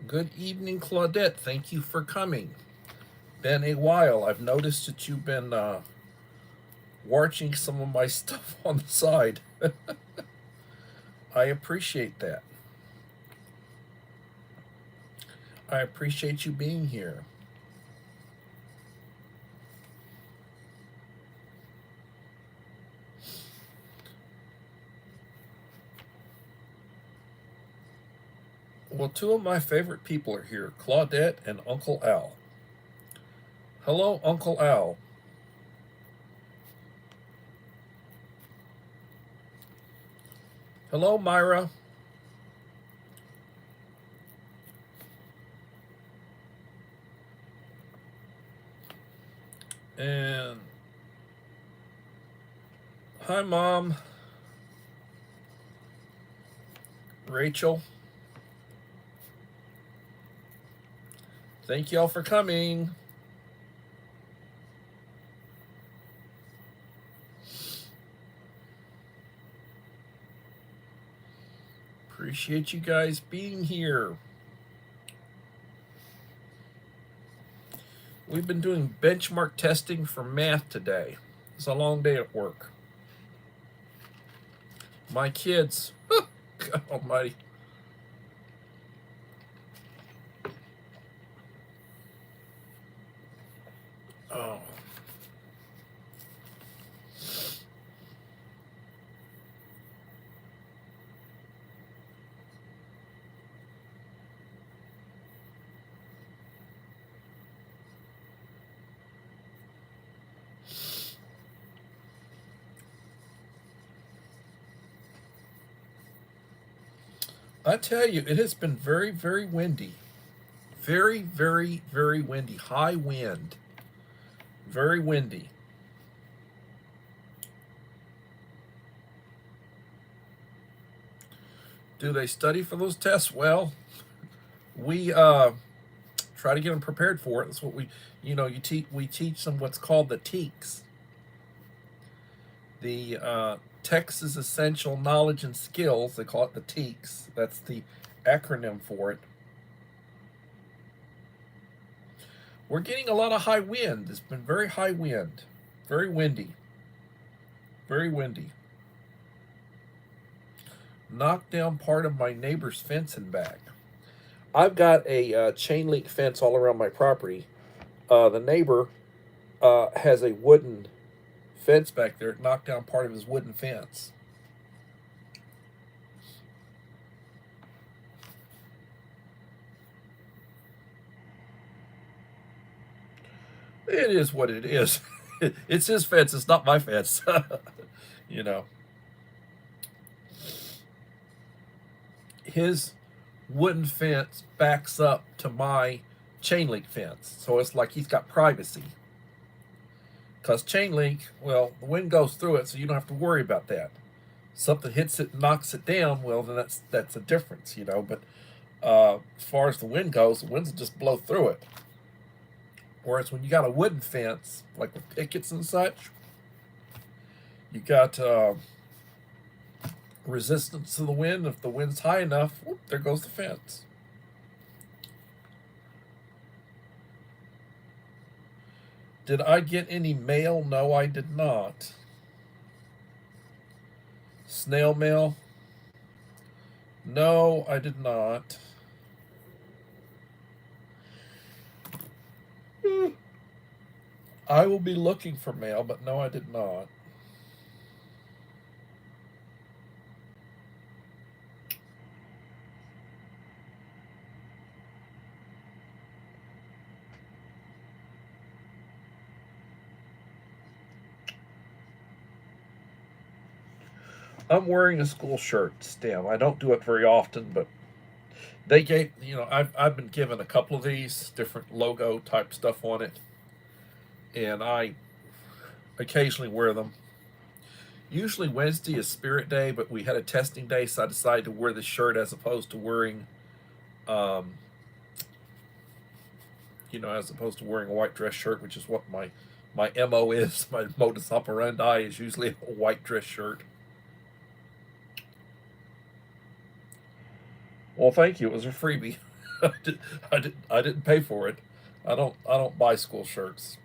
Good evening, Claudette. Thank you for coming. Been a while. I've noticed that you've been watching some of my stuff on the side. I appreciate that. I appreciate you being here. Well, two of my favorite people are here, Claudette and Uncle Al. Hello, Uncle Al. Hello, Myra. And hi, Mom. Rachel. Thank y'all for coming. Appreciate you guys being here. We've been doing benchmark testing for math today. It's a long day at work. My kids, God almighty. Oh. I tell you, it has been very, very windy. Very, very, very windy. High wind. Very windy. Do they study for those tests? Well, we try to get them prepared for it. That's what we teach them what's called the TEKS. The Texas Essential Knowledge and Skills. They call it the TEKS. That's the acronym for it. We're getting a lot of high wind. It's been very high wind. Very windy. Very windy. Knocked down part of my neighbor's fence and back. I've got a chain link fence all around my property. The neighbor has a wooden fence back there. It knocked down part of his wooden fence. It is what it is. It's his fence. It's not my fence. you know. His wooden fence backs up to my chain link fence. So it's like he's got privacy. Because chain link, well, the wind goes through it, so you don't have to worry about that. Something hits it and knocks it down, well, then that's a difference, But as far as the wind goes, the winds will just blow through it. Whereas when you got a wooden fence, like with pickets and such, you got resistance to the wind. If the wind's high enough, whoop, there goes the fence. Did I get any mail? No, I did not. Snail mail? No, I did not. I will be looking for mail, but no, I did not. I'm wearing a school shirt, Stem. I don't do it very often, but they gave, I've been given a couple of these different logo type stuff on it, and I occasionally wear them. Usually Wednesday is Spirit Day, but we had a testing day, so I decided to wear this shirt as opposed to wearing, as opposed to wearing a white dress shirt, which is what my MO is. My modus operandi is usually a white dress shirt. Well, thank you. It was a freebie. I didn't pay for it. I don't buy school shirts.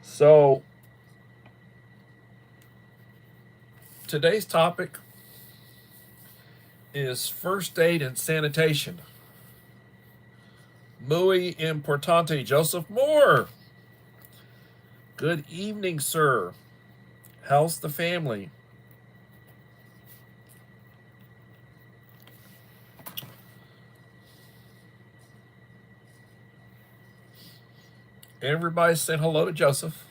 So today's topic is first aid and sanitation. Muy importante, Joseph Moore. Good evening, sir. How's the family? Everybody saying hello to Joseph.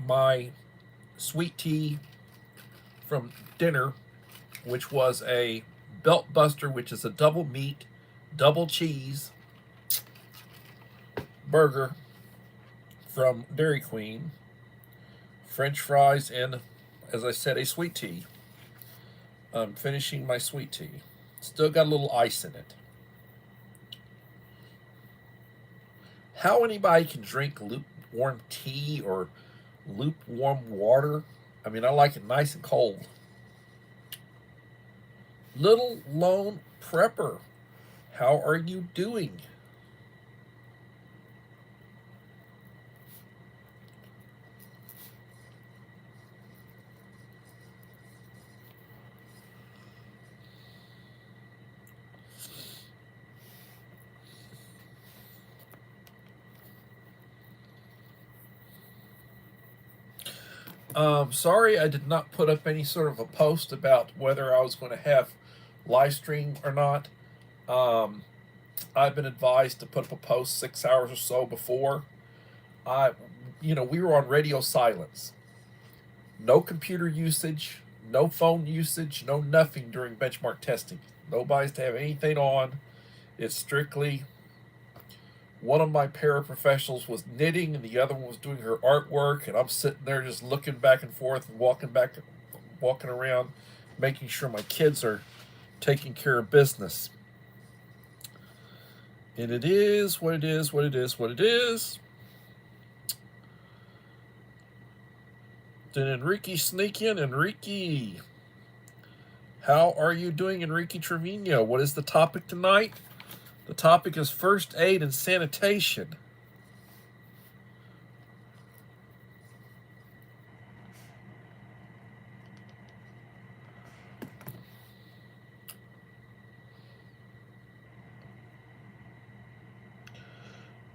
My sweet tea from dinner, which was a belt buster, which is a double meat, double cheese burger from Dairy Queen, French fries, and, as I said, a sweet tea. I'm finishing my sweet tea. Still got a little ice in it. How anybody can drink lukewarm tea or lukewarm water? I mean, I like it nice and cold. Little Lone Prepper, how are you doing? Sorry, I did not put up any sort of a post about whether I was going to have live stream or not. I've been advised to put up a post 6 hours or so before. I, we were on radio silence. No computer usage, no phone usage, no nothing during benchmark testing. Nobody's to have anything on. It's strictly one of my paraprofessionals was knitting and the other one was doing her artwork, and I'm sitting there just looking back and forth and walking around, making sure my kids are taking care of business. And it is what it is, what it is, what it is. Did Enrique sneak in? Enrique, how are you doing, Enrique Trevino? What is the topic tonight? The topic is first aid and sanitation.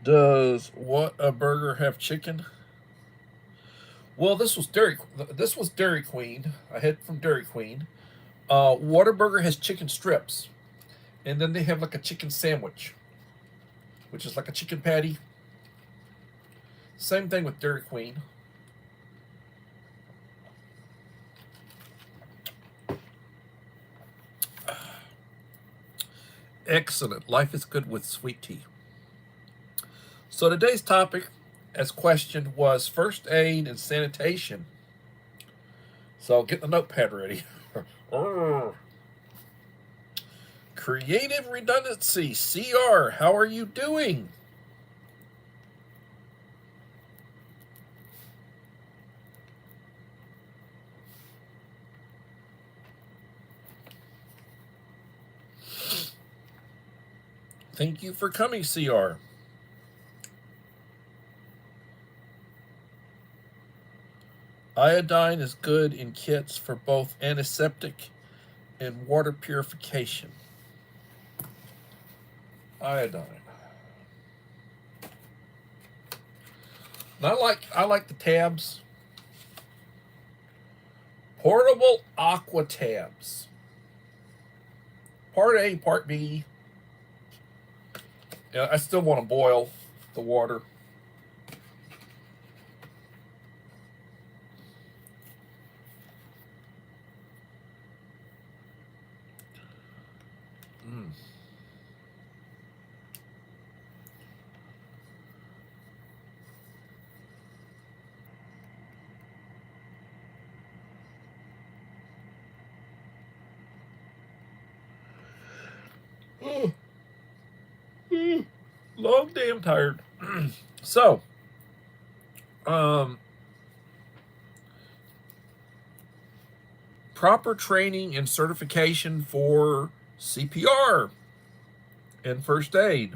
Does What a Burger have chicken? Well, this was Dairy Queen. I had from Dairy Queen. Whataburger has chicken strips, and then they have like a chicken sandwich, which is like a chicken patty. Same thing with Dairy Queen. Excellent. Life is good with sweet tea. So today's topic, as questioned, was first aid and sanitation. So get the notepad ready. Creative Redundancy, CR, how are you doing? Thank you for coming, CR. Iodine is good in kits for both antiseptic and water purification. Iodine. And I like the tabs. Portable aqua tabs. Part A, Part B. Yeah, I still want to boil the water. Long day, I'm tired. So, Proper training and certification for CPR and first aid.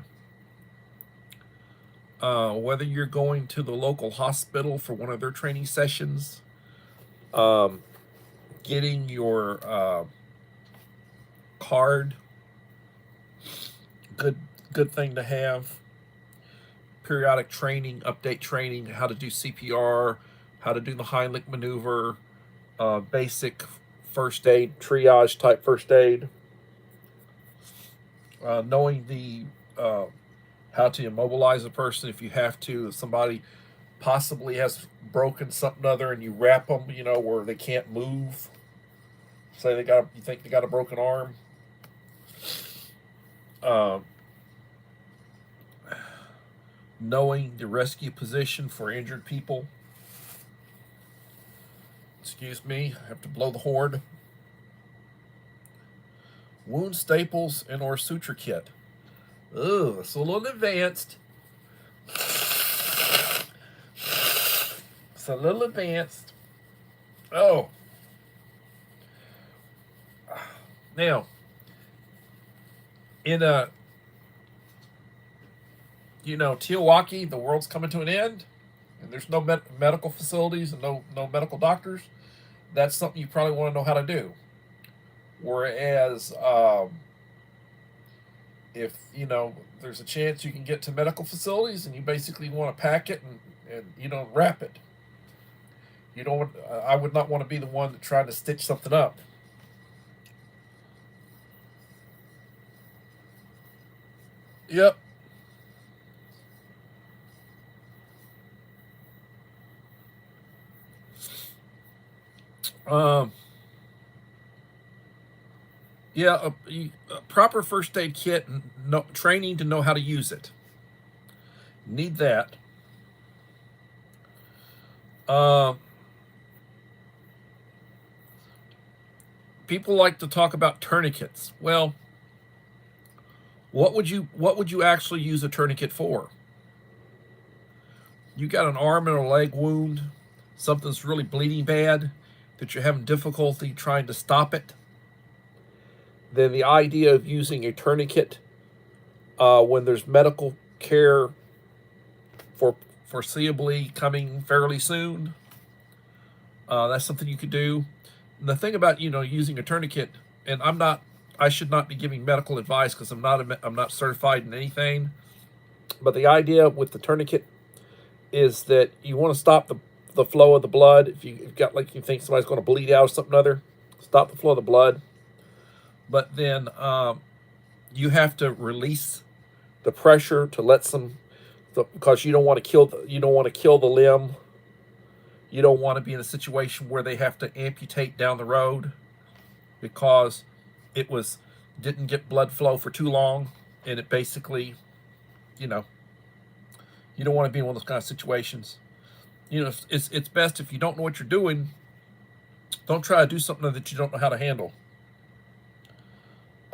Whether you're going to the local hospital for one of their training sessions, getting your card, good thing to have. Periodic training, update training, how to do CPR, how to do the Heimlich maneuver, basic first aid, triage type first aid. Knowing the how to immobilize a person if you have to. If somebody possibly has broken something other, and you wrap them, where they can't move. Say you think they got a broken arm. Knowing the rescue position for injured people. Excuse me, I have to blow the horn. Wound staples and or suture kit. Oh, it's a little advanced. It's a little advanced. Oh. Now, in Teowaki, the world's coming to an end, and there's no medical facilities and no medical doctors. That's something you probably want to know how to do. Whereas, if there's a chance you can get to medical facilities, and you basically want to pack it and wrap it. You don't. I would not want to be the one that tried to stitch something up. Yep. Yeah, a proper first aid kit and training to know how to use it. Need that. People like to talk about tourniquets. Well, what would you actually use a tourniquet for? You got an arm and a leg wound, something's really bleeding bad, that you're having difficulty trying to stop it. Then the idea of using a tourniquet when there's medical care foreseeably coming fairly soon, that's something you could do. And the thing about using a tourniquet, and I should not be giving medical advice because I'm not certified in anything. But the idea with the tourniquet is that you want to stop the flow of the blood. If you've got, like, you think somebody's going to bleed out or something other, stop the flow of the blood. But then you have to release the pressure to let because you don't want to kill the limb. You don't want to be in a situation where they have to amputate down the road because it didn't get blood flow for too long, and it basically, you don't want to be in one of those kind of situations. It's best if you don't know what you're doing, don't try to do something that you don't know how to handle.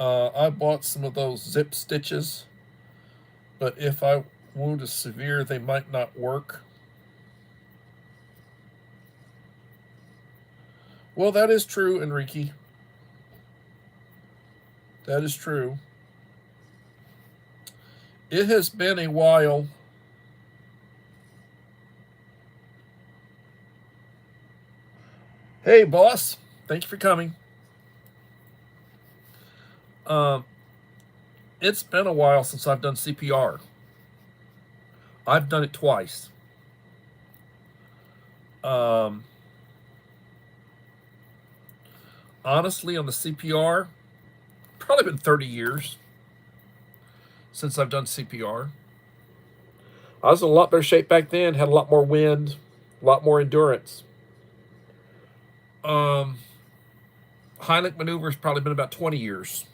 I bought some of those zip stitches, but if my wound is severe, they might not work. Well, that is true, Enrique. That is true. It has been a while. Hey, boss. Thank you for coming. It's been a while since I've done CPR. I've done it twice. Honestly, on the CPR, probably been 30 years since I've done CPR. I was in a lot better shape back then, had a lot more wind, a lot more endurance. Heimlich maneuver has probably been about 20 years.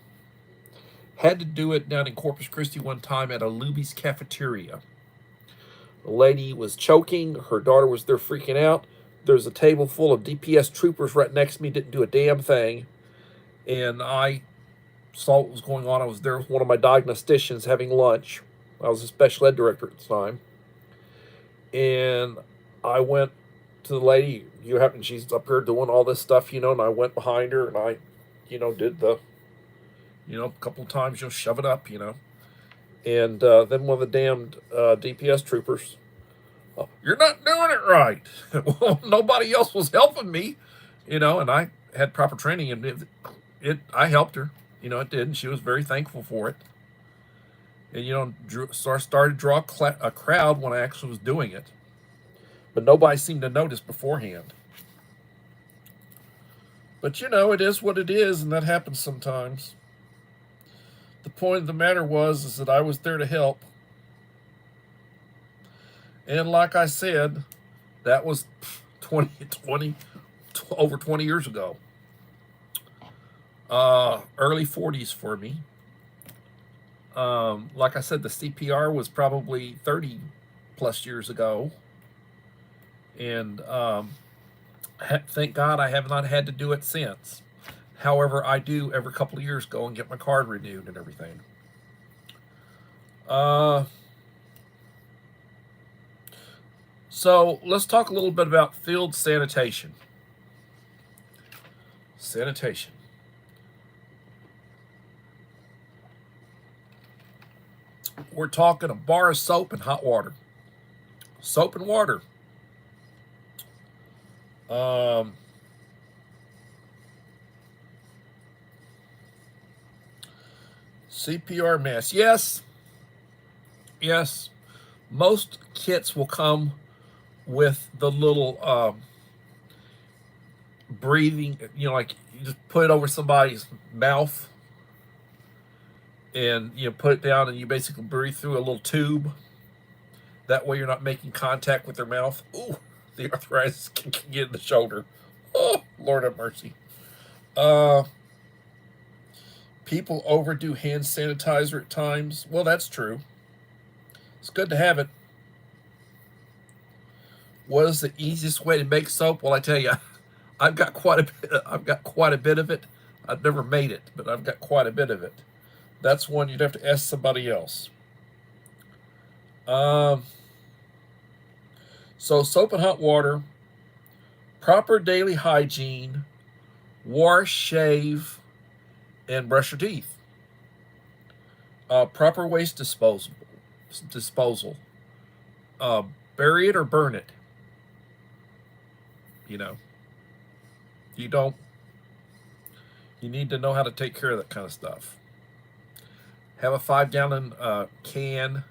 Had to do it down in Corpus Christi one time at a Luby's cafeteria. The lady was choking. Her daughter was there freaking out. There's a table full of DPS troopers right next to me, didn't do a damn thing. And I saw what was going on. I was there with one of my diagnosticians having lunch. I was a special ed director at the time. And I went to the lady, she's up here doing all this stuff, and I went behind her and I, did the, a couple of times, shove it up, and then one of the damned DPS troopers, "Oh, you're not doing it right." Well, nobody else was helping me, and I had proper training, and I helped her, it did, and she was very thankful for it. And started to draw a crowd when I actually was doing it, but nobody seemed to notice beforehand. But it is what it is, and that happens sometimes. The point of the matter is that I was there to help. And like I said, that was 20, over 20 years ago. Early 40s for me. Like I said, the CPR was probably 30 plus years ago. And thank God I have not had to do it since. However, I do every couple of years go and get my card renewed and everything. So let's talk a little bit about field sanitation. Sanitation. We're talking a bar of soap and hot water. Soap and water. CPR mask. Yes. Most kits will come with the little breathing, like you just put it over somebody's mouth and put it down, and you basically breathe through a little tube. That way you're not making contact with their mouth. Ooh, the arthritis can get in the shoulder. Oh, Lord have mercy. People overdo hand sanitizer at times. Well, that's true. It's good to have it. What is the easiest way to make soap? Well, I tell you, I've got quite a bit of it. I've never made it, but I've got quite a bit of it. That's one you'd have to ask somebody else. So soap and hot water, proper daily hygiene, wash, shave, and brush your teeth. Proper waste disposal. Bury it or burn it. You need to know how to take care of that kind of stuff. Have a 5-gallon can,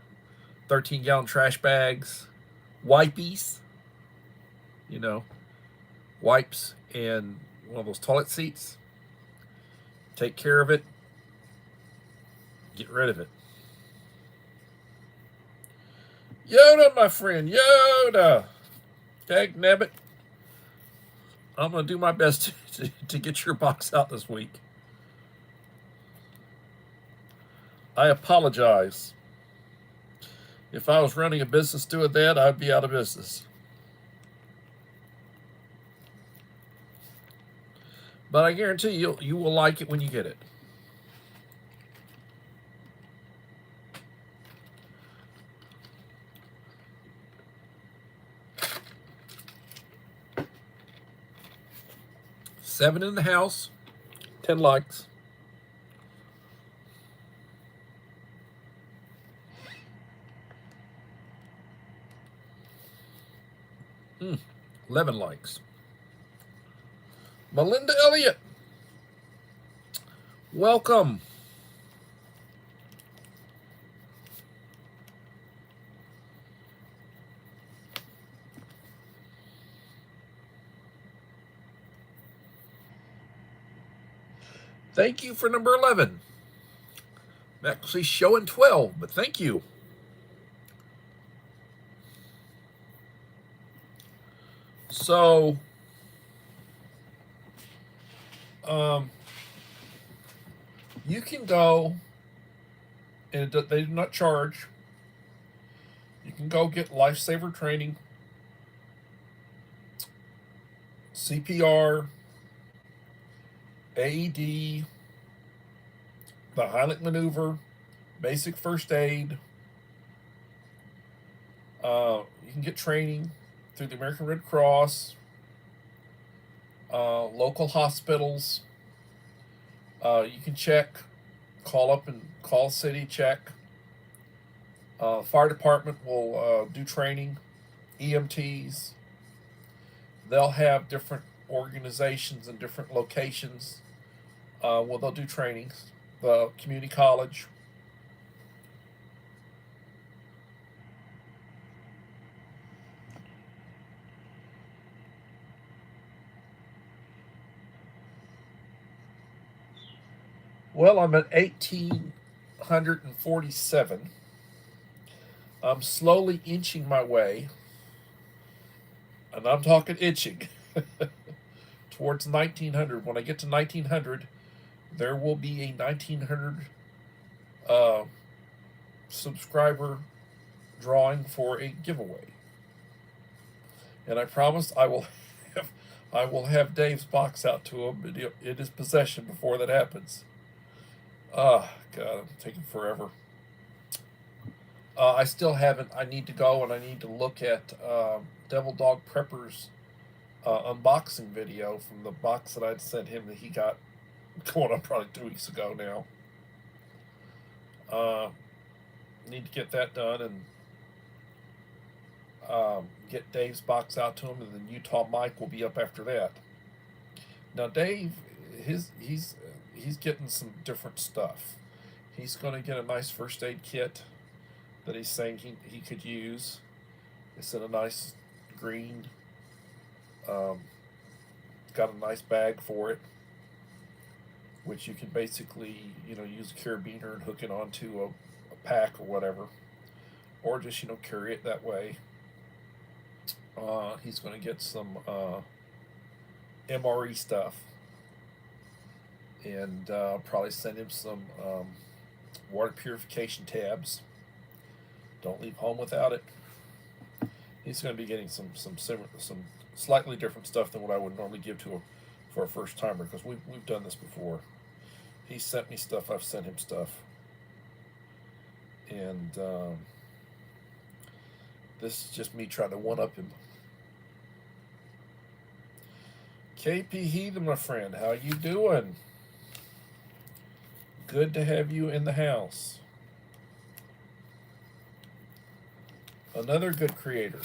13-gallon trash bags, wipies, wipes, and one of those toilet seats. Take care of it. Get rid of it. Yoda, my friend, Yoda. Dag nabbit. I'm going to do my best to get your box out this week. I apologize. If I was running a business doing that, I'd be out of business. But I guarantee you will like it when you get it. Seven in the house, 10 likes. Hmm. 11 likes. Melinda Elliott, welcome. Thank you for number 11. I'm actually showing 12, but thank you. So, you can go, and they do not charge. You can go get lifesaver training, CPR, AED, the Heimlich maneuver, basic first aid. You can get training. through the American Red Cross, local hospitals. You can check, call up and call city, check. Fire department will do training, EMTs. They'll have different organizations in different locations. Well, they'll do trainings. The community college. Well, I'm at 1847. I'm slowly inching my way, and I'm talking inching, towards 1900. When I get to 1900, there will be a 1900 uh, subscriber drawing for a giveaway, and I promise have I will have Dave's box out to him in his possession before that happens. Ah, God, I'm taking forever. I still haven't. I need to go and I need to look at Devil Dog Prepper's unboxing video from the box that I'd sent him that he got going on probably 2 weeks ago now. Need to get that done and get Dave's box out to him, and then Utah Mike will be up after that. Now Dave, he's getting some different stuff. He's going to get a nice first aid kit that he's saying he could use. It's in a nice green. Got a nice bag for it, which you can basically use a carabiner and hook it onto a pack or whatever, or just carry it that way. He's going to get some MRE stuff, and probably send him some water purification tabs. Don't leave home without it. He's going to be getting some slightly different stuff than what I would normally give to for a first timer, because we've done this before. He sent me stuff. I've sent him stuff, and this is just me trying to one up him. KP Heathen, my friend, how you doing? Good to have you in the house. Another good creator.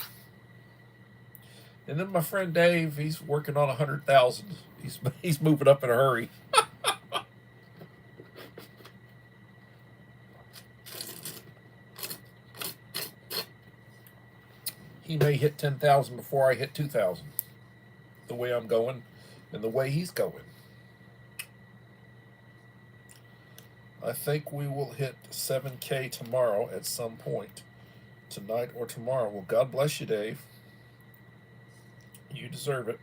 And then my friend Dave, he's working on 100,000. He's moving up in a hurry. He may hit 10,000 before I hit 2,000. The way I'm going, and the way he's going. I think we will hit 7K tomorrow at some point. Tonight or tomorrow. Well, God bless you, Dave. You deserve it.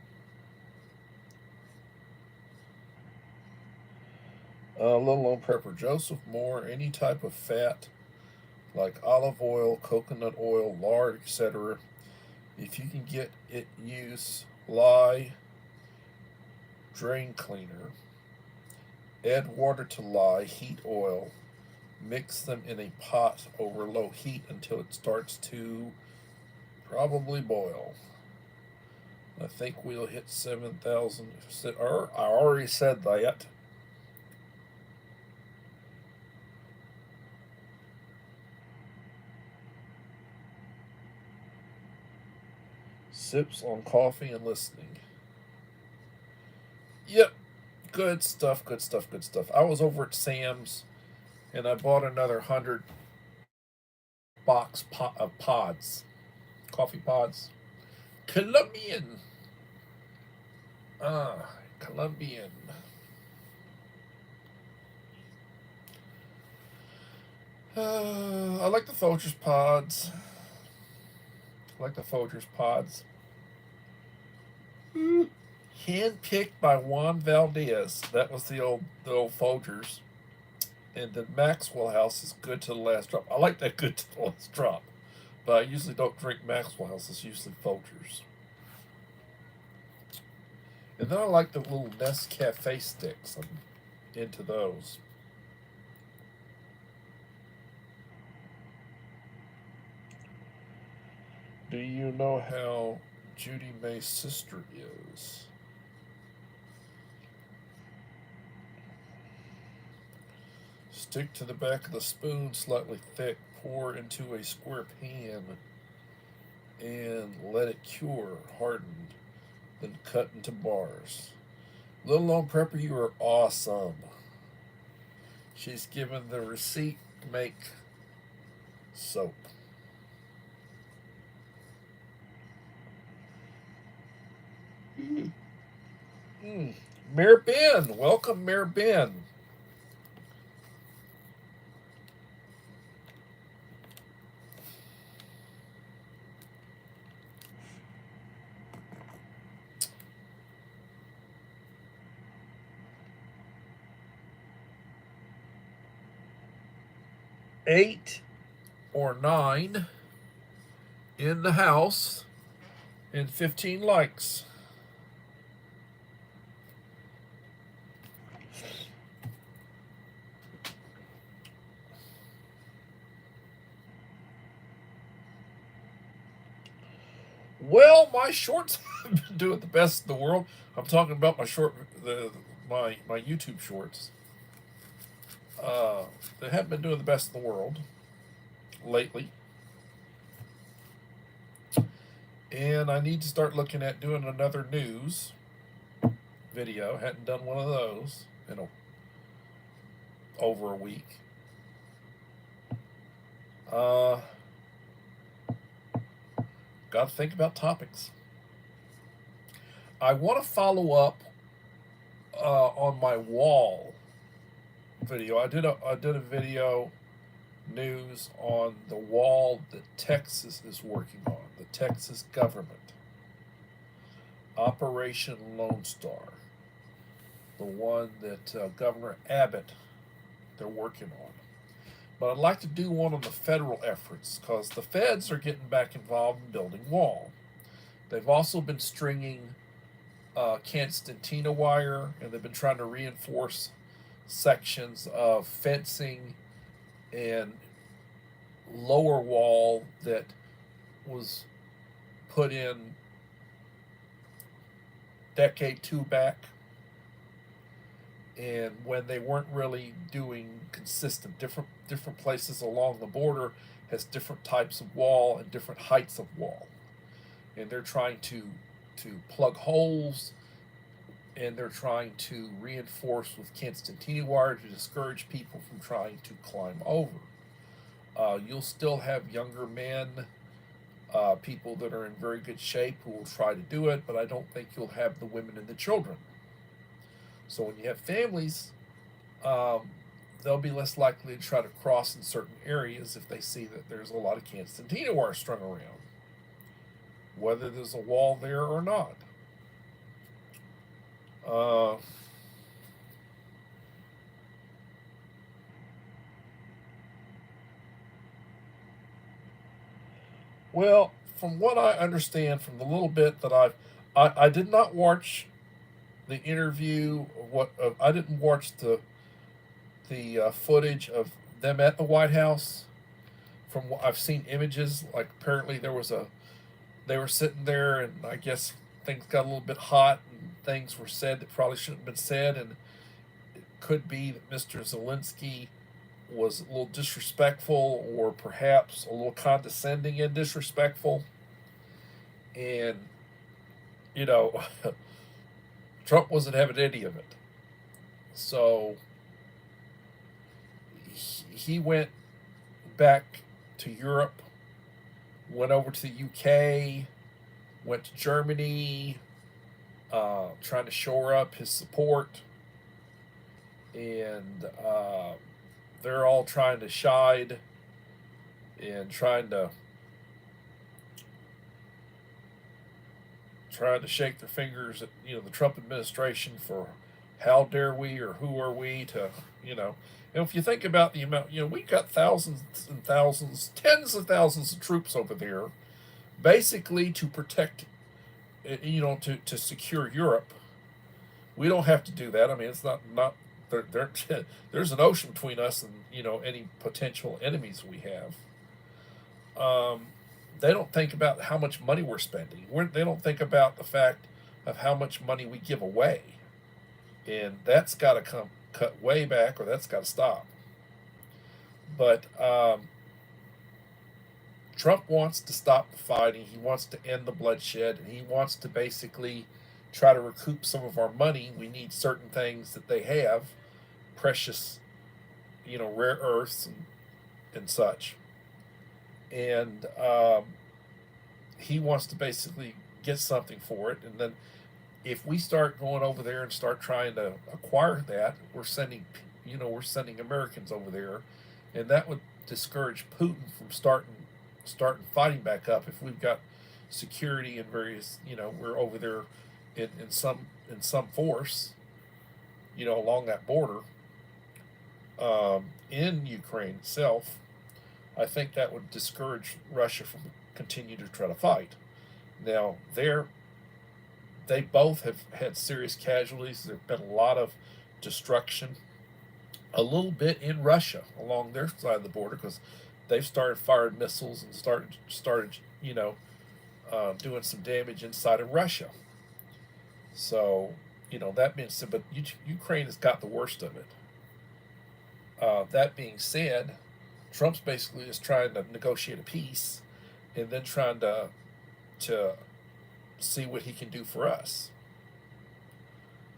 Little Lone Prepper. Joseph Moore, any type of fat like olive oil, coconut oil, lard, etc. If you can get it, use lye drain cleaner. Add water to lye, heat oil. Mix them in a pot over low heat until it starts to probably boil. I think we'll hit 7,000. I already said that. Sips on coffee and listening. Yep. Good stuff, good stuff, good stuff. I was over at Sam's and I bought another 100 box of pods, coffee pods. Colombian. Colombian. I like the Folgers pods. Handpicked by Juan Valdez. That was the old Folgers. And the Maxwell House is good to the last drop. I like that good to the last drop. But I usually don't drink Maxwell House. It's usually Folgers. And then I like the little Nescafe sticks. I'm into those. Do you know how Judy May's sister is. Stick to the back of the spoon slightly thick, pour into a square pan, and let it cure, harden, then cut into bars. Little known prepper, you are awesome. She's given the receipt to make soap. Mayor Ben, welcome, Mayor Ben. Eight or nine in the house and 15 likes. Well, my shorts have been doing the best in the world. I'm talking about my YouTube shorts. They haven't been doing the best in the world lately. And I need to start looking at doing another news video. Hadn't done one of those in over a week. Got to think about topics. I want to follow up on my wall video. I did a video news on the wall that Texas is working on, the Texas government, Operation Lone Star, the one that Governor Abbott they're working on. But I'd like to do one on the federal efforts because the feds are getting back involved in building wall. They've also been stringing Constantina wire, and they've been trying to reinforce sections of fencing and lower wall that was put in decade two back, and when they weren't really doing consistent, different places along the border has different types of wall and different heights of wall, and they're trying to plug holes, and they're trying to reinforce with Constantina wire to discourage people from trying to climb over. You'll still have younger men, people that are in very good shape who will try to do it, but I don't think you'll have the women and the children. So when you have families, they'll be less likely to try to cross in certain areas if they see that there's a lot of Constantina wire strung around, whether there's a wall there or not. Well, from what I understand, from the little bit that I did not watch the interview. I didn't watch the footage of them at the White House. From what I've seen images, like apparently they were sitting there, and I guess things got a little bit hot, and things were said that probably shouldn't have been said, and it could be that Mr. Zelensky was a little disrespectful, or perhaps a little condescending and disrespectful, and you know. Trump wasn't having any of it. So he went back to Europe, went over to the UK, went to Germany, trying to shore up his support. And they're all trying to shide and trying to shake their fingers at the Trump administration for how dare we, or who are we to and if you think about the amount, we've got thousands and thousands, tens of thousands of troops over there, basically to protect, to secure Europe. We don't have to do that. I mean, it's not there's an ocean between us and any potential enemies we have. They don't think about how much money we're spending. They don't think about the fact of how much money we give away, and that's got to come cut way back, or that's got to stop. But Trump wants to stop the fighting. He wants to end the bloodshed, and he wants to basically try to recoup some of our money. We need certain things that they have, precious, rare earths and such. And he wants to basically get something for it. And then if we start going over there and start trying to acquire that, we're sending Americans over there, and that would discourage Putin from starting fighting back up. If we've got security and various, we're over there in some force, along that border, in Ukraine itself. I think that would discourage Russia from continue to try to fight. Now they both have had serious casualties. There've been a lot of destruction, a little bit in Russia along their side of the border, because they've started firing missiles and started doing some damage inside of Russia. So that being said, but Ukraine has got the worst of it. That being said, Trump's basically is trying to negotiate a peace, and then trying to see what he can do for us.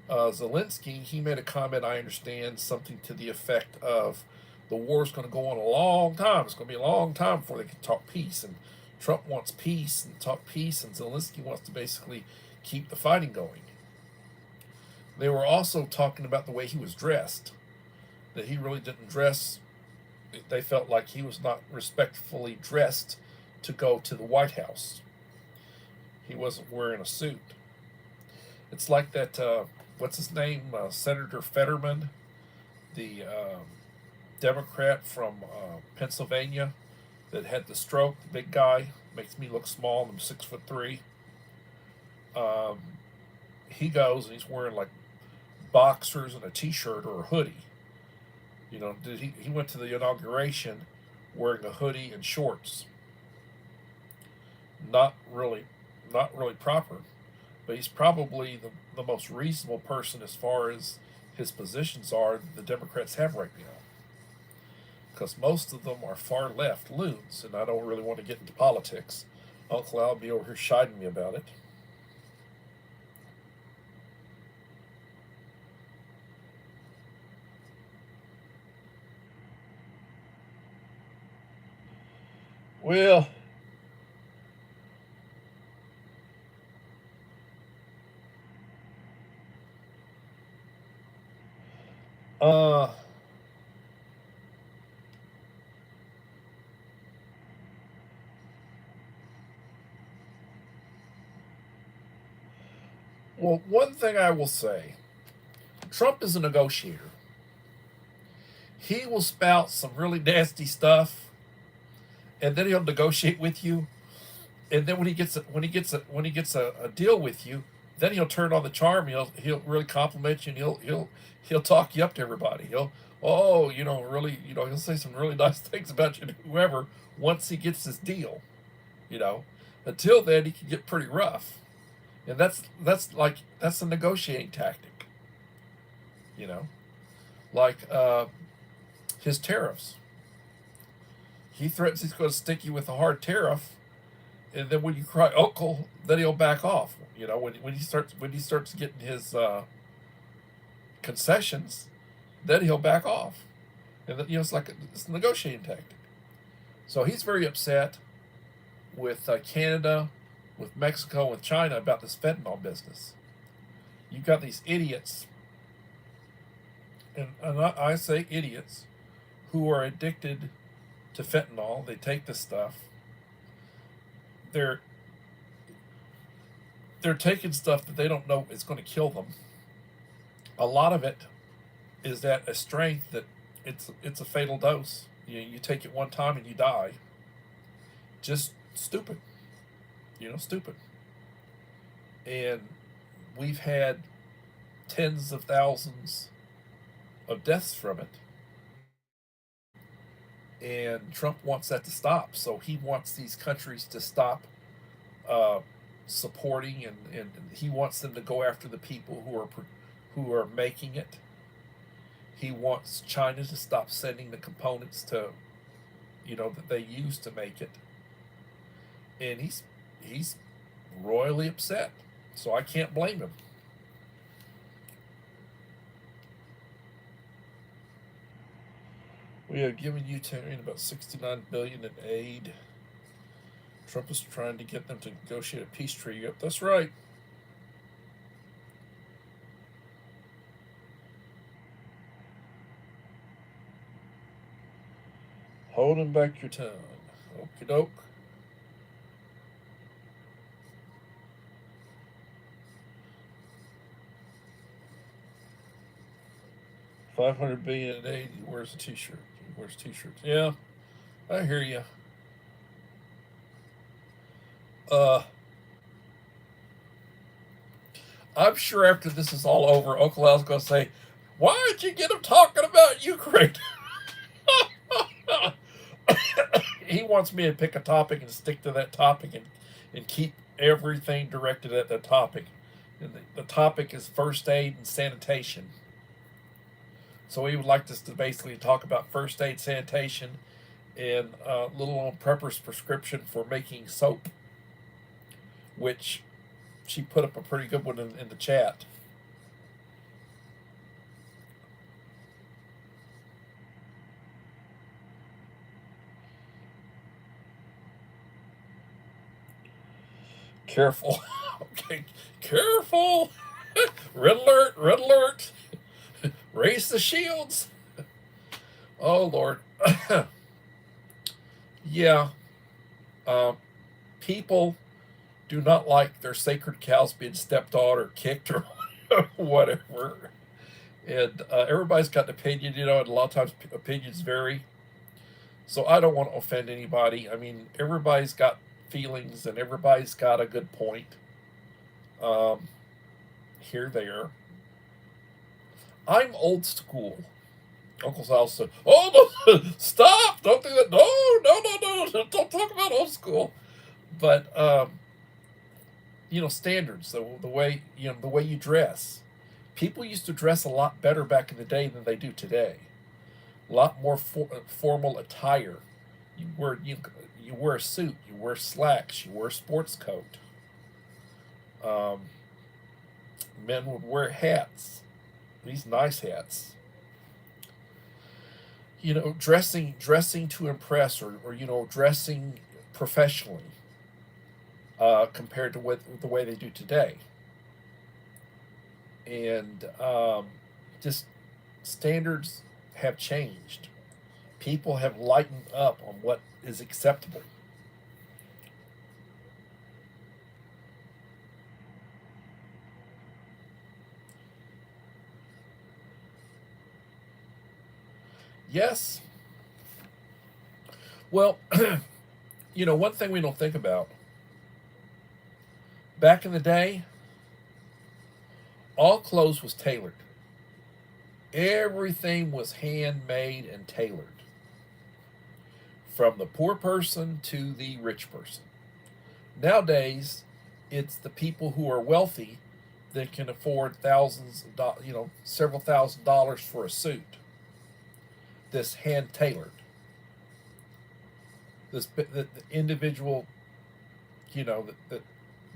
Zelensky, he made a comment, I understand, something to the effect of the war's going to go on a long time. It's going to be a long time before they can talk peace. And Trump wants peace and talk peace, and Zelensky wants to basically keep the fighting going. They were also talking about the way he was dressed, that he really didn't dress. They felt like he was not respectfully dressed to go to the White House. He wasn't wearing a suit. It's like that, what's his name? Senator Fetterman, the Democrat from Pennsylvania that had the stroke, the big guy, makes me look small, I'm 6'3". He goes and he's wearing like boxers and a t-shirt or a hoodie. He went to the inauguration wearing a hoodie and shorts. Not really proper, but he's probably the most reasonable person as far as his positions are that the Democrats have right now. Because most of them are far left loons, and I don't really want to get into politics. Uncle Al will be over here chiding me about it. Well, uh, well, one thing I will say, Trump is a negotiator. He will spout some really nasty stuff, and then he'll negotiate with you. And then when he gets a deal with you, then he'll turn on the charm. He'll really compliment you, and he'll talk you up to everybody. Really, he'll say some really nice things about you to whoever once he gets his deal. You know, until then he can get pretty rough, and that's a negotiating tactic. You know, like his tariffs. He threatens he's going to stick you with a hard tariff, and then when you cry uncle, then he'll back off. When he starts getting his concessions, then he'll back off, and then, it's a negotiating tactic. So he's very upset with Canada, with Mexico, with China about this fentanyl business. You've got these idiots, and I say idiots, who are addicted to fentanyl. They take this stuff. They're they're taking stuff that they don't know is going to kill them. A lot of it is at a strength that it's a fatal dose. You take it one time and you die. Just stupid, stupid. And we've had tens of thousands of deaths from it. And Trump wants that to stop. So he wants these countries to stop uh, supporting, and he wants them to go after the people who are making it. He wants China to stop sending the components to, that they use to make it. And he's royally upset. So I can't blame him. We have given Ukraine about $69 billion in aid. Trump is trying to get them to negotiate a peace treaty. Yep, that's right. Holding back your tongue. Okie doke. $500 billion in aid. He wears a t-shirt. He wears t-shirts. Yeah, I hear you. Uh, I'm sure after this is all over, Oklahoma's going to say, "Why did you get him talking about Ukraine?" He wants me to pick a topic and stick to that topic, and keep everything directed at that topic. And the topic is first aid and sanitation. So he would like us to basically talk about first aid, sanitation, and Little on Prepper's prescription for making soap, which she put up a pretty good one in the chat. Careful. Okay, careful. Red alert, red alert. Raise the shields. Oh, Lord. Yeah. Uh, People do not like their sacred cows being stepped on or kicked or whatever. And everybody's got an opinion, and a lot of times opinions vary. So I don't want to offend anybody. I mean, everybody's got feelings and everybody's got a good point. Um, Here they are. I'm old school. Uncle Sal said, "Oh no, stop! Don't do that! No, no, no, no! Don't talk about old school." But standards, the way you dress. People used to dress a lot better back in the day than they do today. A lot more formal attire. You wear a suit, you wear slacks, you wear a sports coat. Um, Men would wear hats, these nice hats. Dressing to impress, or dressing professionally, compared to the way they do today. And just standards have changed. People have lightened up on what is acceptable. Yes. Well, one thing we don't think about, back in the day, all clothes was tailored. Everything was handmade and tailored, from the poor person to the rich person. Nowadays, it's the people who are wealthy that can afford several $1,000s for a suit that's hand tailored. The individual, that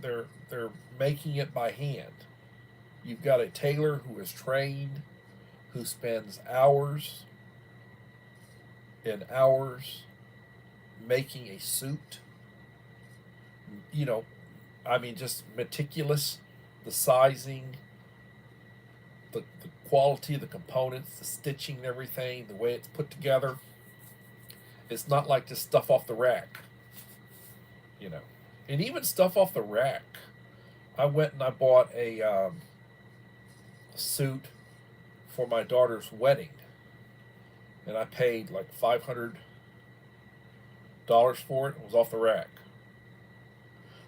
they're making it by hand. You've got a tailor who is trained, who spends hours and hours making a suit. You know, I mean, just meticulous, the sizing, the quality of the components, the stitching and everything, the way it's put together. It's not like just stuff off the rack, you know. And even stuff off the rack. I went and I bought a suit for my daughter's wedding, and I paid like $500 for it. It was off the rack.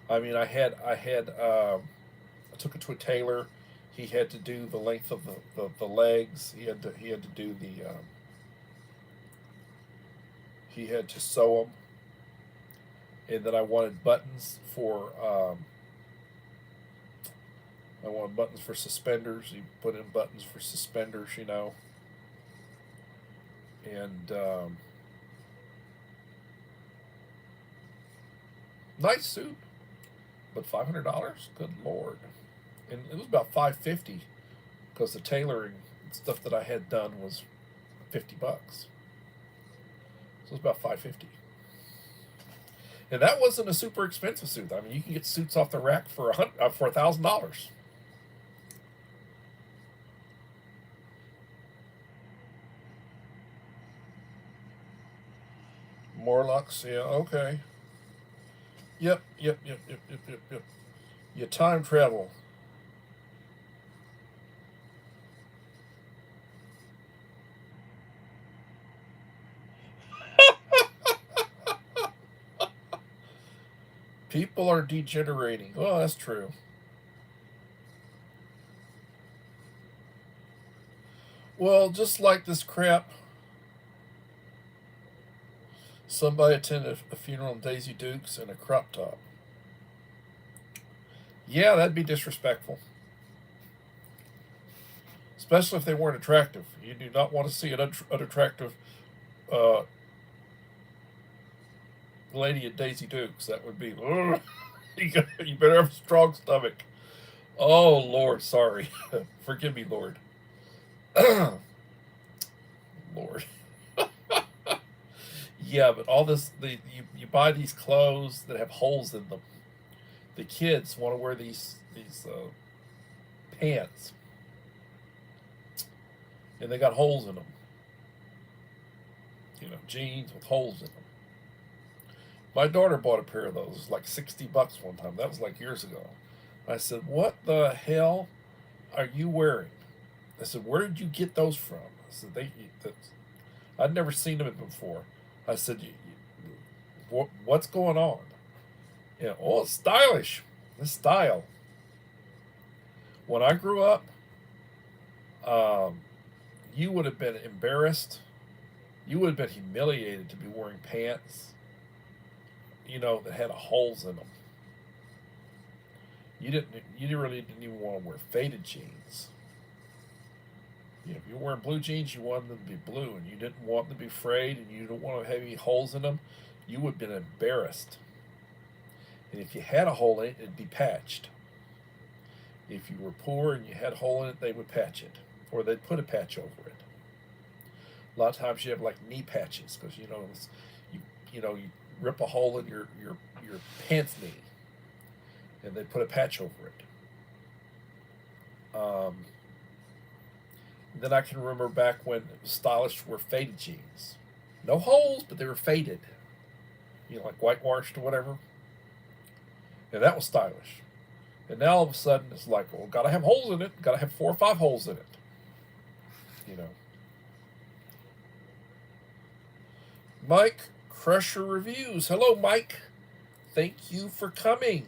I mean, I took it to a tailor. He had to do the length of the legs. He had to do the he had to sew them, and then I wanted buttons for suspenders. He put in buttons for suspenders, and nice suit, but $500, good lord. And it was about $550 because the tailoring stuff that I had done was $50. So it was about $550. And that wasn't a super expensive suit. I mean, you can get suits off the rack for $1,000. Morlocks, yeah, okay. Yep. You time travel. People are degenerating. Oh, that's true. Well, just like this crap, somebody attended a funeral in Daisy Dukes in a crop top. Yeah, that'd be disrespectful. Especially if they weren't attractive. You do not want to see an unattractive uh, lady at Daisy Dukes. That would be, you better have a strong stomach. Oh, Lord, sorry. Forgive me, Lord. Lord. Yeah, but all this, you buy these clothes that have holes in them. The kids want to wear these pants, and they got holes in them. Jeans with holes in them. My daughter bought a pair of those, like $60 one time. That was like years ago. I said, "What the hell are you wearing?" I said, "Where did you get those from?" I said, I'd never seen them before. I said, "What's going on?" Yeah, oh, it's stylish. The style. When I grew up, um, you would have been embarrassed. You would have been humiliated to be wearing pants, that had holes in them. You really didn't even want to wear faded jeans. If you were wearing blue jeans, you wanted them to be blue, and you didn't want them to be frayed, and you didn't want to have any holes in them. You would have been embarrassed. And if you had a hole in it, it'd be patched. If you were poor and you had a hole in it, they would patch it, or they'd put a patch over it. A lot of times you have like knee patches because you rip a hole in your pants knee, and they put a patch over it. Then I can remember back when it was stylish to wear faded jeans, no holes, but they were faded, like whitewashed or whatever, and that was stylish. And now all of a sudden it's like, well, gotta have holes in it, gotta have 4 or 5 holes in it, you know. Mike Crusher Reviews. Hello, Mike. Thank you for coming.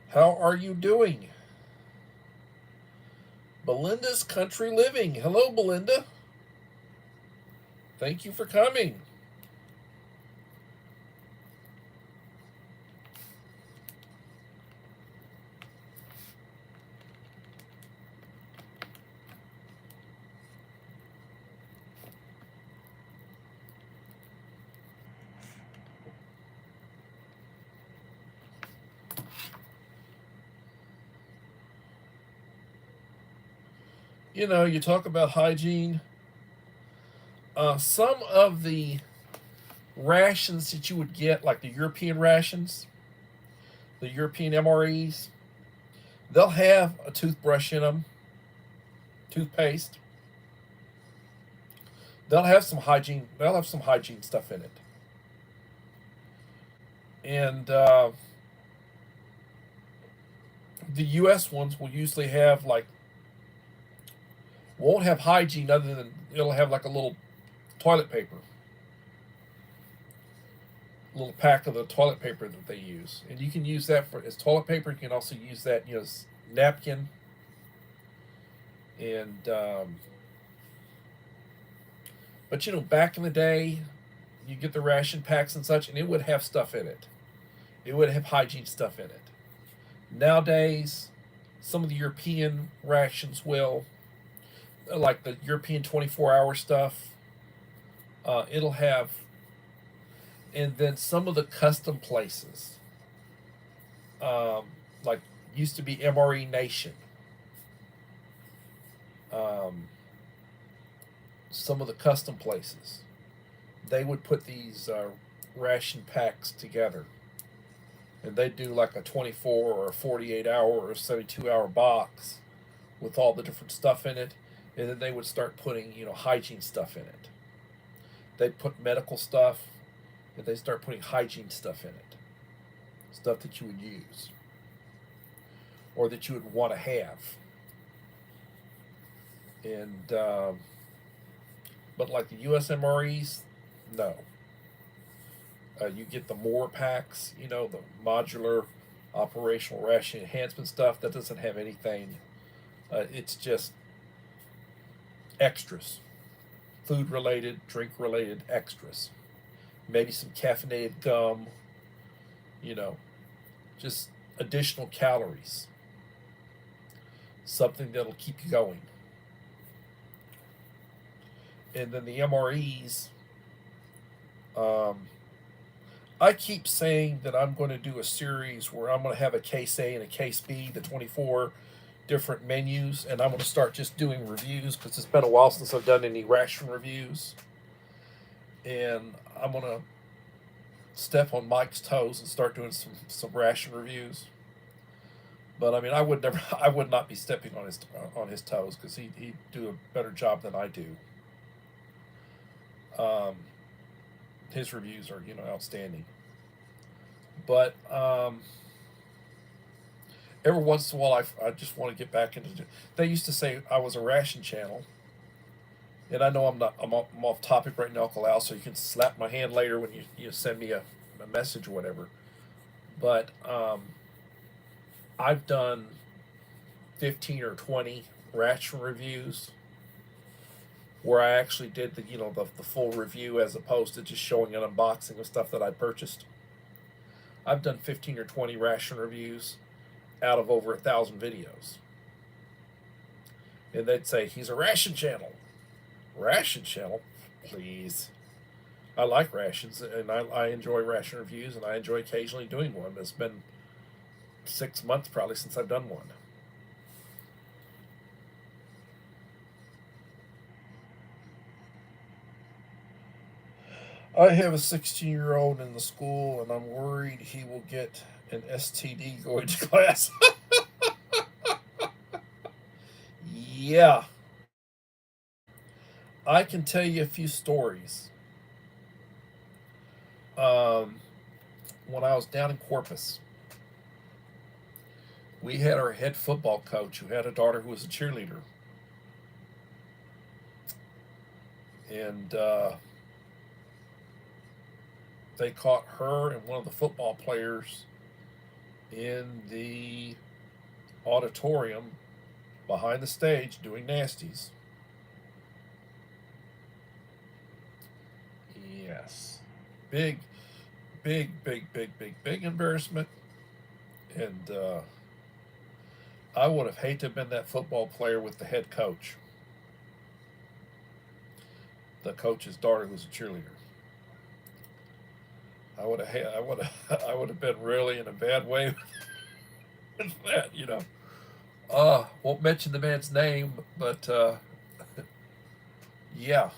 How are you doing? Belinda's Country Living. Hello, Belinda. Thank you for coming. You talk about hygiene. Some of the rations that you would get, like the European rations, the European MREs, they'll have a toothbrush in them, toothpaste. They'll have some hygiene. They'll have some hygiene stuff in it, and the U.S. ones will usually have won't have hygiene other than it'll have like a little toilet paper, a little pack of the toilet paper that they use, and you can use that as toilet paper. You can also use that, as napkin, and but back in the day, you get the ration packs and such, and it would have stuff in it. It would have hygiene stuff in it. Nowadays, some of the European rations will, like the European 24-hour stuff, it'll have, and then some of the custom places, um, like used to be MRE Nation. Um, some of the custom places, they would put these ration packs together, and they do like a 24 or a 48-hour or a 72-hour box with all the different stuff in it, and then they would start putting hygiene stuff in it. They'd put medical stuff, and they start putting hygiene stuff in it, stuff that you would use or that you would want to have. And but like the USMREs, no. You get the more packs, the modular operational ration enhancement stuff that doesn't have anything. It's just extras, food related, drink related extras. Maybe some caffeinated gum, just additional calories. Something that'll keep you going. And then the MREs, I keep saying that I'm going to do a series where I'm going to have a case A and a case B, the 24 different menus, and I'm going to start just doing reviews because it's been a while since I've done any ration reviews. And I'm going to step on Mike's toes and start doing some ration reviews. But I mean, I would not be stepping on his toes because he'd do a better job than I do. His reviews are outstanding. But every once in a while, I just want to get back into. They used to say I was a ration channel, and I know I'm not. I'm off topic right now, Uncle Al. So you can slap my hand later when you send me a message or whatever. But I've done 15 or 20 ration reviews where I actually did the full review as opposed to just showing an unboxing of stuff that I purchased. I've done 15 or 20 ration reviews out of over 1,000 videos. And they'd say, he's a ration channel. Ration channel? Please. I like rations, and I enjoy ration reviews, and I enjoy occasionally doing one. It's been 6 months probably since I've done one. I have a 16-year-old in the school, and I'm worried he will get an STD going to class. Yeah. I can tell you a few stories. When I was down in Corpus, we had our head football coach who had a daughter who was a cheerleader. And they caught her and one of the football players in the auditorium behind the stage doing nasties. Yes. Big, big embarrassment. And I would have hated to have been that football player with the head coach. The coach's daughter was a cheerleader. I would have been really in a bad way with that. Won't mention the man's name, but yeah.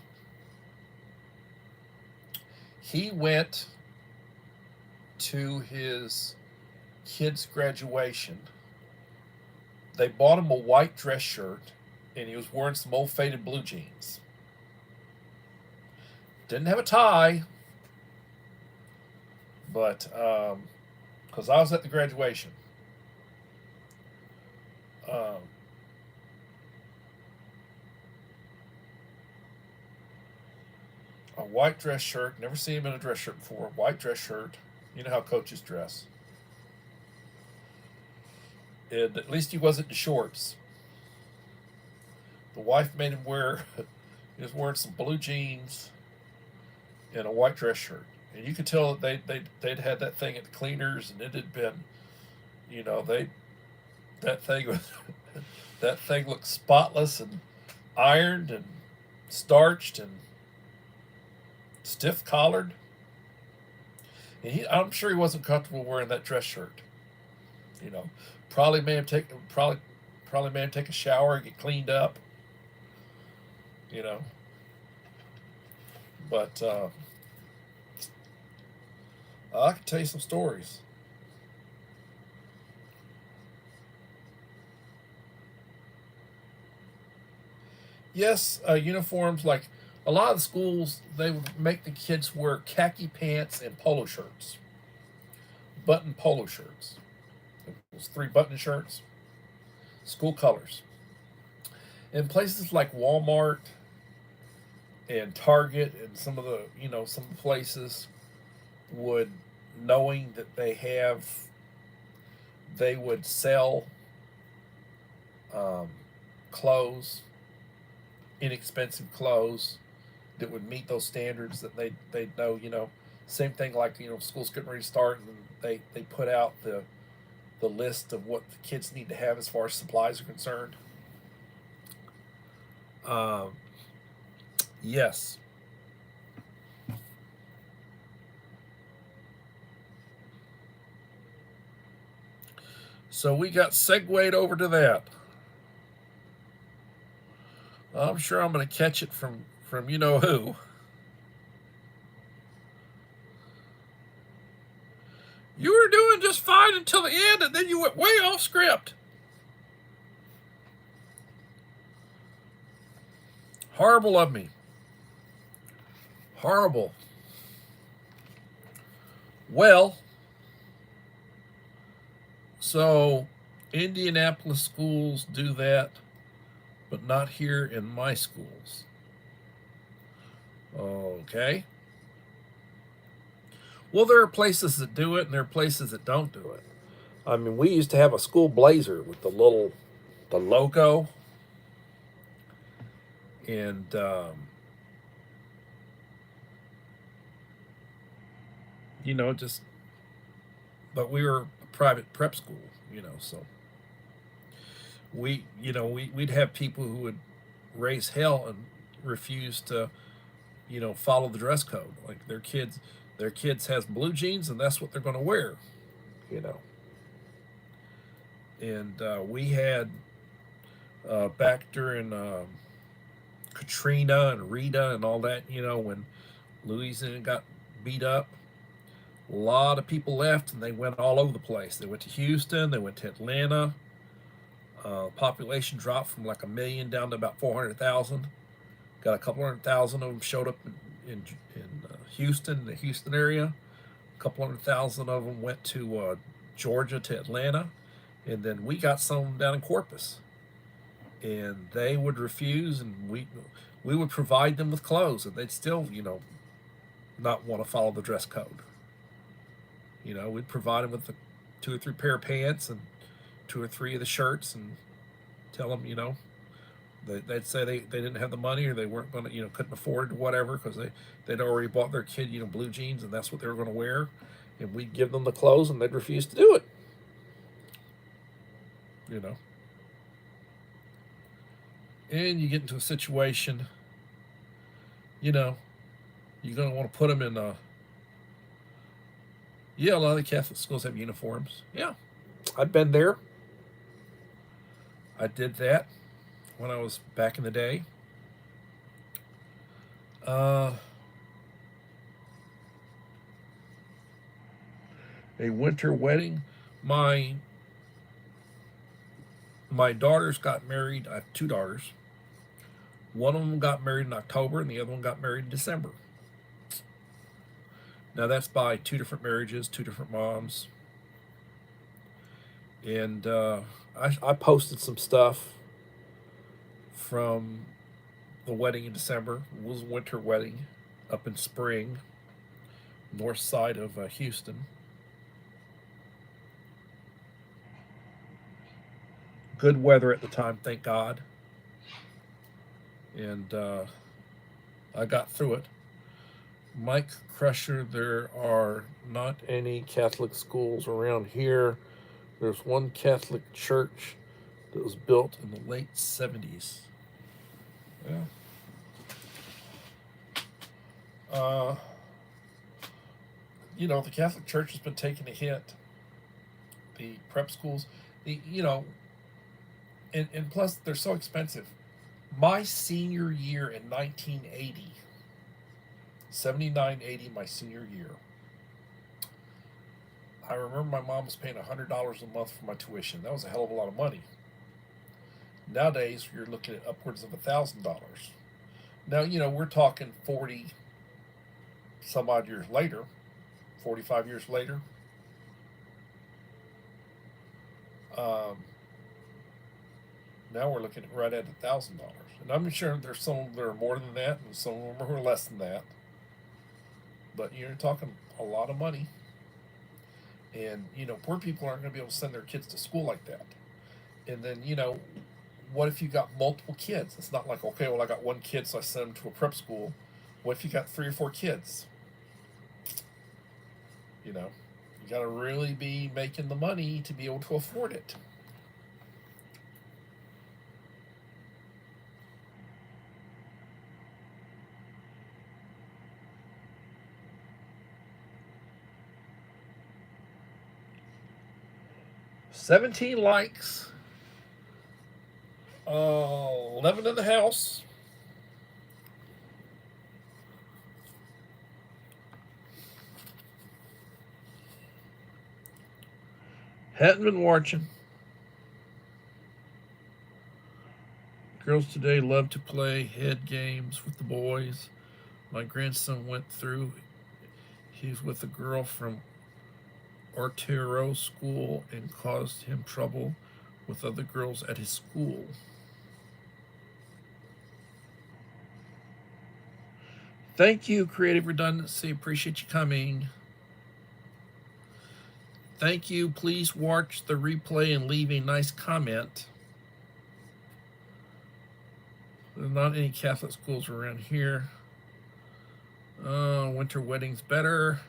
He went to his kid's graduation. They bought him a white dress shirt, and he was wearing some old faded blue jeans. Didn't have a tie, but because I was at the graduation. A white dress shirt. Never seen him in a dress shirt before. White dress shirt. You know how coaches dress. And at least he wasn't in shorts. The wife made him wear. He was wearing some blue jeans in a white dress shirt, and you could tell that they'd had that thing at the cleaners, and it had been, you know, that thing was that thing looked spotless and ironed and starched and stiff collared. And I'm sure he wasn't comfortable wearing that dress shirt. You know, probably may have taken probably may have taken a shower, get cleaned up. You know, but I can tell you some stories. Yes, uniforms, like a lot of the schools, they would make the kids wear khaki pants and polo shirts, button polo shirts. It was three button shirts, school colors. In places like Walmart and Target and some of the, some of the places would, knowing that they would sell um, clothes, inexpensive clothes that would meet those standards, that they know, same thing, like, school's getting ready to start, and they put out the list of what the kids need to have as far as supplies are concerned. Um, yes. So we got segued over to that. I'm sure I'm going to catch it from you know who. You were doing just fine until the end, and then you went way off script. Horrible of me. Horrible. Well, so Indianapolis schools do that, but not here in my schools. Okay. Well, there are places that do it, and there are places that don't do it. I mean, we used to have a school blazer with the logo, and just, but we were a private prep school, so we'd have people who would raise hell and refuse to, follow the dress code. Like their kids has blue jeans, and that's what they're going to wear, you know. And we had back during Katrina and Rita and all that, when Louisiana got beat up, a lot of people left, and they went all over the place. They went to Houston, they went to Atlanta. Population dropped from like 1 million down to about 400,000. Got a couple 100,000 of them showed up in Houston, the Houston area. A couple 100,000 of them went to Georgia, to Atlanta, and then we got some down in Corpus. And they would refuse, and we would provide them with clothes, and they'd still, not want to follow the dress code. We'd provide them with 2 or 3 pair of pants and 2 or 3 of the shirts, and tell them, they'd say they didn't have the money, or they weren't going to, couldn't afford it or whatever, because they'd already bought their kid, blue jeans, and that's what they were going to wear. And we'd give them the clothes, and they'd refuse to do it. And you get into a situation, you're going to want to put them in yeah, a lot of the Catholic schools have uniforms. Yeah, I've been there. I did that when I was back in the day. A winter wedding. My daughters got married. I have 2 daughters. One of them got married in October, and the other one got married in December. Now that's by 2 different marriages, 2 different moms. And I posted some stuff from the wedding in December. It was a winter wedding up in Spring, north side of Houston. Good weather at the time, thank God. And I got through it. Mike Crusher, there are not any Catholic schools around here. There's one Catholic church that was built in the late 70s. Yeah. Uh, the Catholic Church has been taking a hit. The prep schools, and plus they're so expensive. My senior year in 1980, 79, 80, my senior year, I remember my mom was paying $100 a month for my tuition. That was a hell of a lot of money. Nowadays, you're looking at upwards of $1,000. Now, we're talking 40 some odd years later, 45 years later. Um, Now we're looking at right at $1,000, and I'm sure there's some that are more than that, and some of them are less than that. But you're talking a lot of money, and poor people aren't going to be able to send their kids to school like that. And then what if you got multiple kids? It's not like, okay, well, I got one kid, so I send them to a prep school. What if you got 3 or 4 kids? You got to really be making the money to be able to afford it. $17 likes, 11 in the house. Hadn't been watching. Girls today love to play head games with the boys. My grandson went through. He's with a girl from Arturo school and caused him trouble with other girls at his school. Thank you, Creative Redundancy. Appreciate you coming. Thank you. Please watch the replay and leave a nice comment. There's not any Catholic schools around here. Winter weddings better.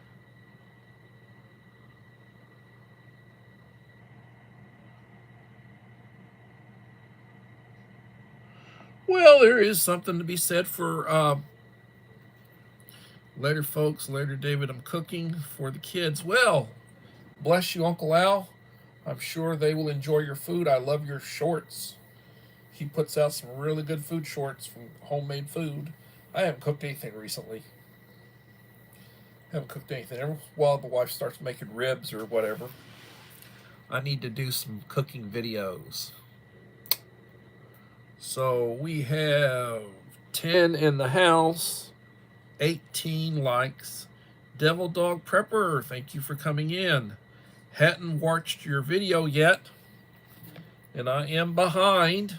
Well, there is something to be said for later, folks. Later, David, I'm cooking for the kids. Well, bless you, Uncle Al. I'm sure they will enjoy your food. I love your shorts. He puts out some really good food shorts from homemade food. I haven't cooked anything recently. Every while the wife starts making ribs or whatever, I need to do some cooking videos. So we have 10 in the house, 18 likes. Devil Dog Prepper, thank you for coming in. Hadn't watched your video yet, and I am behind.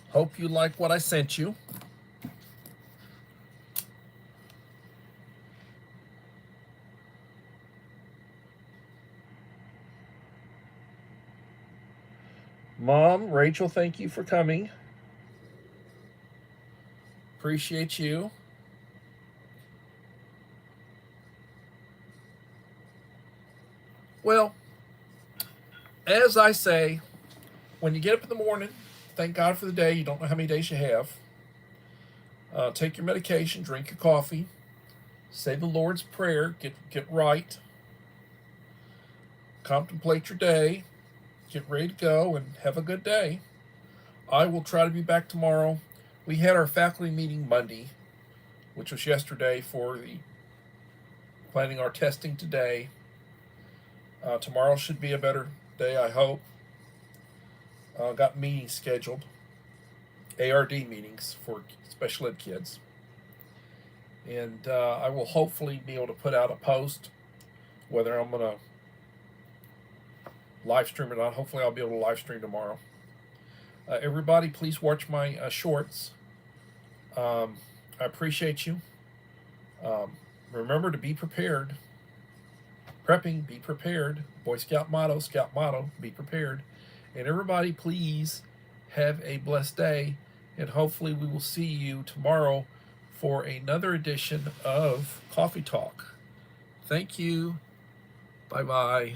Hope you like what I sent you. Mom, Rachel, thank you for coming. Appreciate you. Well, as I say, when you get up in the morning, thank God for the day. You don't know how many days you have. Take your medication, drink your coffee, say the Lord's Prayer, get right, contemplate your day, get ready to go, and have a good day. I will try to be back tomorrow. We had our faculty meeting Monday, which was yesterday, for the planning our testing today. Tomorrow should be a better day, I hope. Got meetings scheduled, ARD meetings for special ed kids. And I will hopefully be able to put out a post, whether I'm going to live stream or not. Hopefully I'll be able to live stream tomorrow. Everybody, please watch my shorts. I appreciate you. Remember to be prepared. Prepping, be prepared. Boy Scout motto, be prepared. And everybody, please have a blessed day, and hopefully we will see you tomorrow for another edition of Coffee Talk. Thank you. Bye-bye.